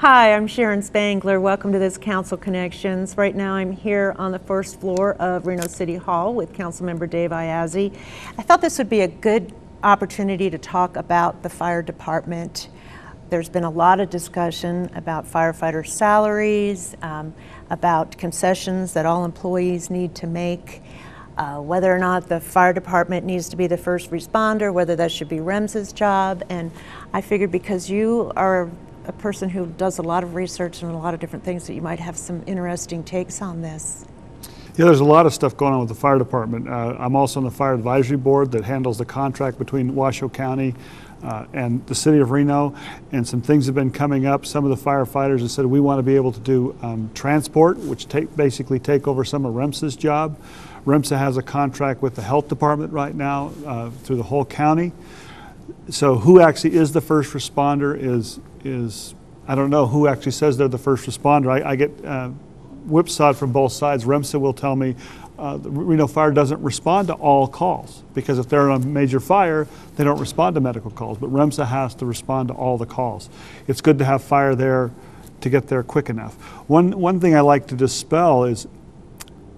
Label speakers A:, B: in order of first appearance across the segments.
A: Hi, I'm Sharon Spangler. Welcome to this Council Connections. Right now I'm here on the first floor of Reno City Hall with Councilmember Dave Aiazzi. I thought this would be a good opportunity to talk about the fire department. There's been a lot of discussion about firefighter salaries, about concessions that all employees need to make, whether or not the fire department needs to be the first responder, whether that should be REMS's job. And I figured because you are a person who does a lot of research and a lot of different things, that you might have some interesting takes on this.
B: Yeah, there's a lot of stuff going on with the fire department. I'm also on the fire advisory board that handles the contract between Washoe County and the city of Reno, and some things have been coming up. Some of the firefighters have said we want to be able to do transport, which basically take over some of REMS's job. REMSA has a contract with the health department right now through the whole county. So who actually is the first responder is I don't know who actually says they're the first responder. I get whipsawed from both sides. REMSA will tell me the Reno Fire doesn't respond to all calls, because if they're in a major fire, they don't respond to medical calls, but REMSA has to respond to all the calls. It's good to have fire there to get there quick enough. One thing I like to dispel is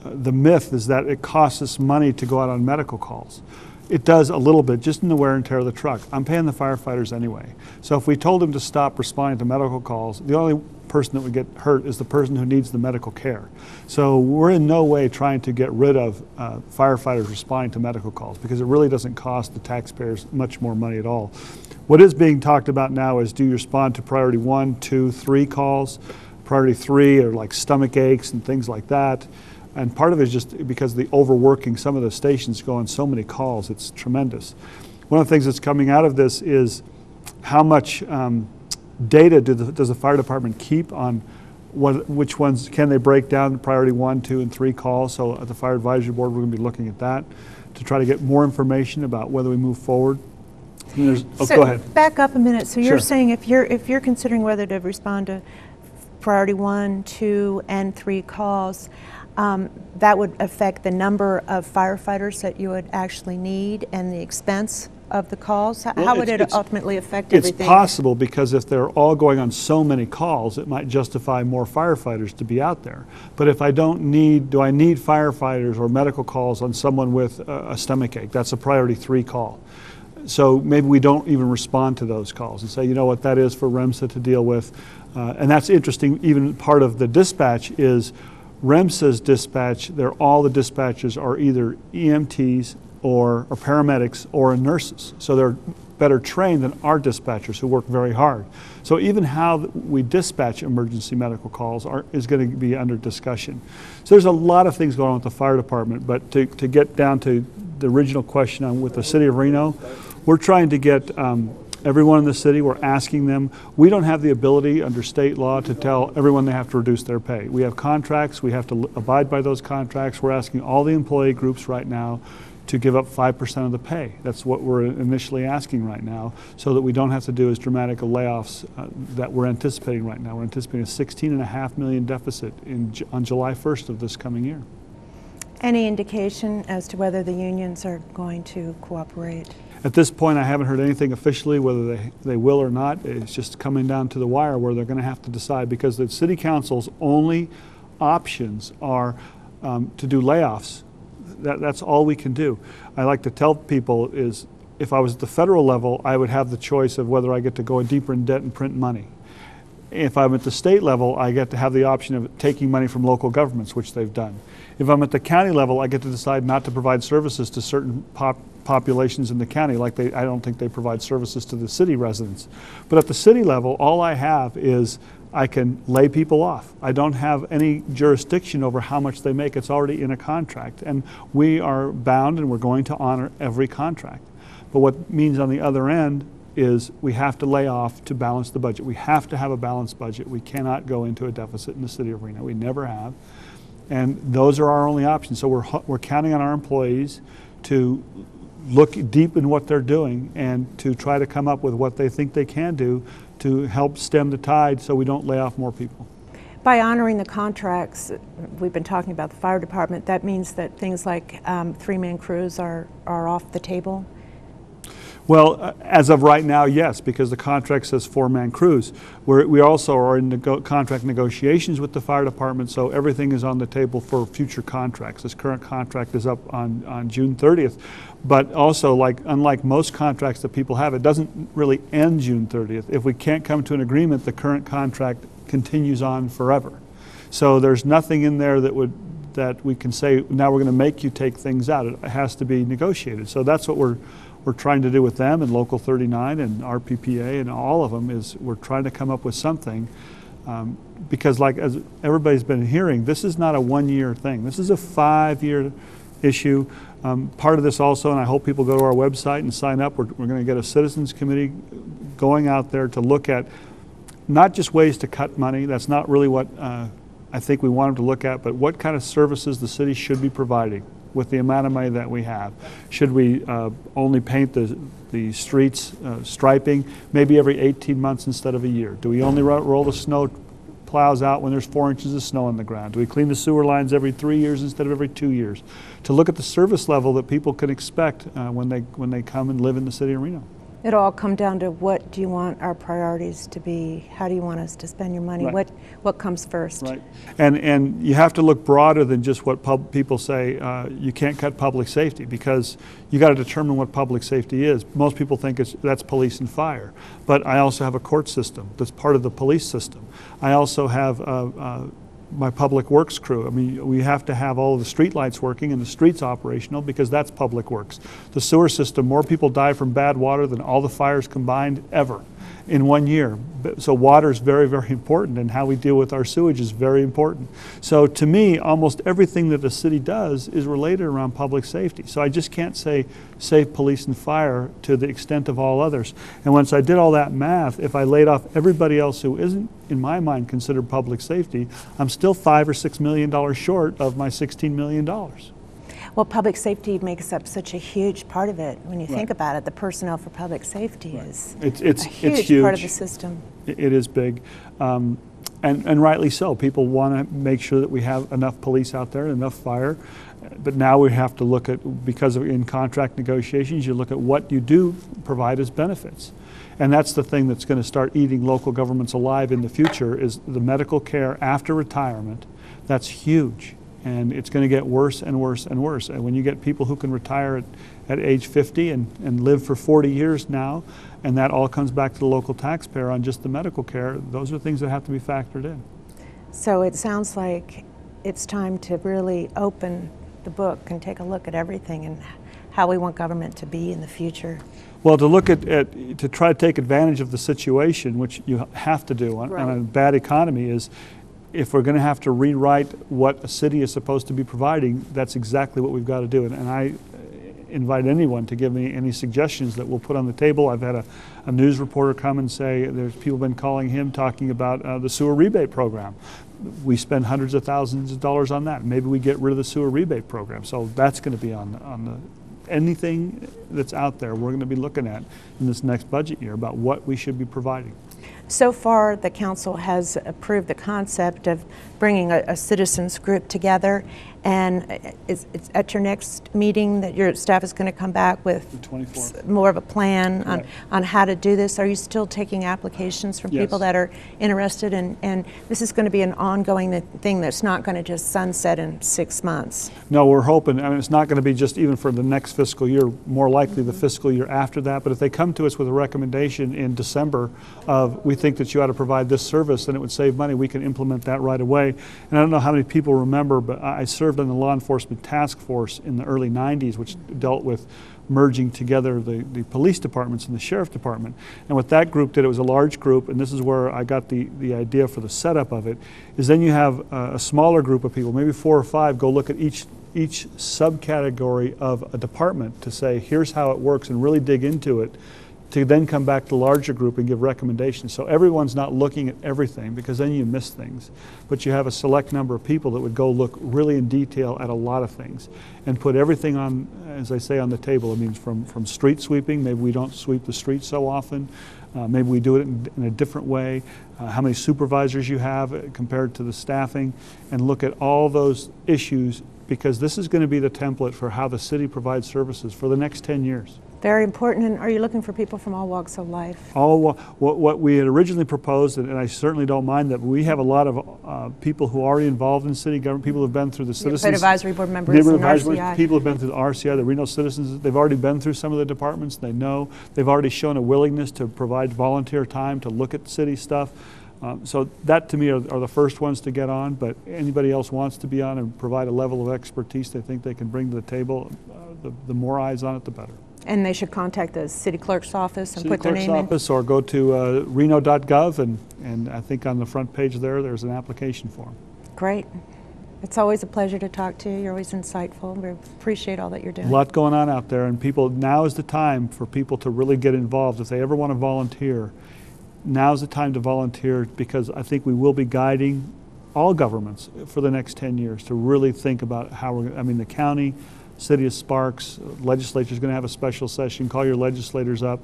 B: the myth is that it costs us money to go out on medical calls. It does a little bit, just in the wear and tear of the truck. I'm paying the firefighters anyway. So if we told them to stop responding to medical calls, the only person that would get hurt is the person who needs the medical care. So we're in no way trying to get rid of firefighters responding to medical calls, because it really doesn't cost the taxpayers much more money at all. What is being talked about now is, do you respond to priority 1, 2, 3 calls? Priority 3 are like stomach aches and things like that. And part of it is just because of the overworking. Some of the stations go on so many calls, it's tremendous. One of the things that's coming out of this is how much data does the fire department keep on which ones can they break down priority 1, 2, and 3 calls. So at the fire advisory board, we're going to be looking at that to try to get more information about whether we move forward. So go ahead.
A: Back up a minute. So you're
B: Sure.
A: saying if you're considering whether to respond to priority 1, 2, and 3 calls, that would affect the number of firefighters that you would actually need and the expense of the calls? How would it ultimately affect everything?
B: It's possible, because if they're all going on so many calls, it might justify more firefighters to be out there. But if I don't need, do I need firefighters or medical calls on someone with a stomach ache? That's a priority 3 call. So maybe we don't even respond to those calls and say, you know what, that is for REMSA to deal with. And that's interesting. Even part of the dispatch is REMSA's dispatch. All the dispatchers are either EMTs or paramedics or nurses. So they're better trained than our dispatchers, who work very hard. So even how we dispatch emergency medical calls is going to be under discussion. So there's a lot of things going on with the fire department, but to get down to the original question on with the city of Reno, we're trying to get everyone in the city, we're asking them. We don't have the ability under state law to tell everyone they have to reduce their pay. We have contracts, we have to abide by those contracts. We're asking all the employee groups right now to give up 5% of the pay. That's what we're initially asking right now, so that we don't have to do as dramatic layoffs that we're anticipating right now. We're anticipating a $16.5 million deficit on July 1st of this coming year.
A: Any indication as to whether the unions are going to cooperate?
B: At this point, I haven't heard anything officially whether they will or not. It's just coming down to the wire where they're going to have to decide, because the city council's only options are to do layoffs. That's all we can do. I like to tell people is, if I was at the federal level, I would have the choice of whether I get to go deeper in debt and print money. If I'm at the state level, I get to have the option of taking money from local governments, which they've done. If I'm at the county level, I get to decide not to provide services to certain populations in the county, like I don't think they provide services to the city residents. But at the city level, all I have is I can lay people off. I don't have any jurisdiction over how much they make. It's already in a contract, and we are bound, and we're going to honor every contract. But what means on the other end is we have to lay off to balance the budget. We have to have a balanced budget. We cannot go into a deficit in the city of Reno. We never have. And those are our only options. So we're counting on our employees to look deep in what they're doing and to try to come up with what they think they can do to help stem the tide so we don't lay off more people.
A: By honoring the contracts, we've been talking about the fire department, that means that things like 3-man crews are off the table?
B: Well, as of right now, yes, because the contract says four-man crews. We also are in contract negotiations with the fire department, so everything is on the table for future contracts. This current contract is up on June 30th, but also, unlike most contracts that people have, it doesn't really end June 30th. If we can't come to an agreement, the current contract continues on forever. So there's nothing in there that we can say, now we're going to make you take things out. It has to be negotiated. So that's what we're trying to do with them and Local 39 and RPPA and all of them, is we're trying to come up with something because, like as everybody's been hearing, this is not a one-year thing. This is a 5-year issue. Part of this also, and I hope people go to our website and sign up, we're going to get a citizens committee going out there to look at not just ways to cut money. That's not really what I think we want them to look at, but what kind of services the city should be providing with the amount of money that we have. Should we only paint the streets striping maybe every 18 months instead of a year? Do we only roll the snow plows out when there's 4 inches of snow on the ground? Do we clean the sewer lines every 3 years instead of every 2 years? To look at the service level that people can expect when they come and live in the city of Reno.
A: It'll all come down to, what do you want our priorities to be? How do you want us to spend your money?
B: Right.
A: What comes first?
B: Right. And you have to look broader than just what people say. You can't cut public safety, because you got to determine what public safety is. Most people think that's police and fire, but I also have a court system that's part of the police system. I also have my public works crew. I mean, we have to have all of the street lights working and the streets operational, because that's public works. The sewer system, more people die from bad water than all the fires combined ever in 1 year. So water is very, very important, and how we deal with our sewage is very important. So to me, almost everything that the city does is related around public safety. So I just can't say save police and fire to the extent of all others. And once I did all that math, if I laid off everybody else who isn't, in my mind, considered public safety, I'm still $5 or $6 million short of my $16 million.
A: Well, public safety makes up such a huge part of it. When you think about it, the personnel for public safety is
B: it's
A: a huge part of the system.
B: It is big, and rightly so. People want to make sure that we have enough police out there, enough fire. But now we have to look at, because in contract negotiations, you look at what you do provide as benefits. And that's the thing that's going to start eating local governments alive in the future, is the medical care after retirement. That's huge. And it's going to get worse and worse and worse. And when you get people who can retire at age 50 and live for 40 years now, and that all comes back to the local taxpayer on just the medical care, those are things that have to be factored in.
A: So it sounds like it's time to really open the book and take a look at everything and how we want government to be in the future.
B: Well, to look to try to take advantage of the situation, which you have to do on a bad economy, is if we're going to have to rewrite what a city is supposed to be providing, that's exactly what we've got to do. And I invite anyone to give me any suggestions that we'll put on the table. I've had a news reporter come and say there's people been calling him talking about the sewer rebate program. We spend hundreds of thousands of dollars on that. Maybe we get rid of the sewer rebate program. So that's going to be on anything that's out there. We're going to be looking at in this next budget year about what we should be providing.
A: So far, the council has approved the concept of bringing a citizens group together, and it's at your next meeting that your staff is going to come back with more of a plan on how to do this. Are you still taking applications from people that are interested? And this is going to be an ongoing thing that's not going to just sunset in 6 months.
B: No, we're hoping. I mean, it's not going to be just even for the next fiscal year, more likely the fiscal year after that. But if they come to us with a recommendation in December of, we think that you ought to provide this service and it would save money, we can implement that right away. And I don't know how many people remember, but I served in the law enforcement task force in the early 90s, which dealt with merging together the police departments and the sheriff department. And what that group did, it was a large group, and this is where I got the idea for the setup of it, is then you have a smaller group of people, maybe 4 or 5, go look at each subcategory of a department to say, here's how it works, and really dig into it, to then come back to the larger group and give recommendations. So everyone's not looking at everything, because then you miss things. But you have a select number of people that would go look really in detail at a lot of things and put everything on, as I say, on the table. It means from street sweeping, maybe we don't sweep the streets so often. Maybe we do it in a different way. How many supervisors you have compared to the staffing, and look at all those issues, because this is going to be the template for how the city provides services for the next 10 years.
A: Very important. And are you looking for people from all walks of life?
B: What we had originally proposed, and I certainly don't mind that, we have a lot of people who are already involved in city government, people who have been through the citizens.
A: Neighborhood advisory board members
B: Neighborhood
A: and
B: advisory,
A: RCI.
B: people have been through the RCI, the Reno citizens. They've already been through some of the departments. They know. They've already shown a willingness to provide volunteer time to look at city stuff. So that to me are the first ones to get on, but anybody else wants to be on and provide a level of expertise they think they can bring to the table, the more eyes on it, the better.
A: And they should contact the city clerk's office and
B: City
A: put their
B: clerk's
A: name in?
B: office, or go to reno.gov, and I think on the front page there's an application form.
A: Great. It's always a pleasure to talk to you. You're always insightful. We appreciate all that you're doing.
B: A lot going on out there, and now is the time for people to really get involved. If they ever want to volunteer, now's the time to volunteer, because I think we will be guiding all governments for the next 10 years to really think about how the county, City of Sparks, legislature's going to have a special session. Call your legislators up.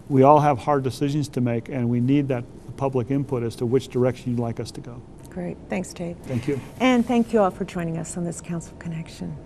B: We all have hard decisions to make, and we need that public input as to which direction you'd like us to go.
A: Great. Thanks, Dave.
B: Thank you.
A: And thank you all for joining us on this Council Connection.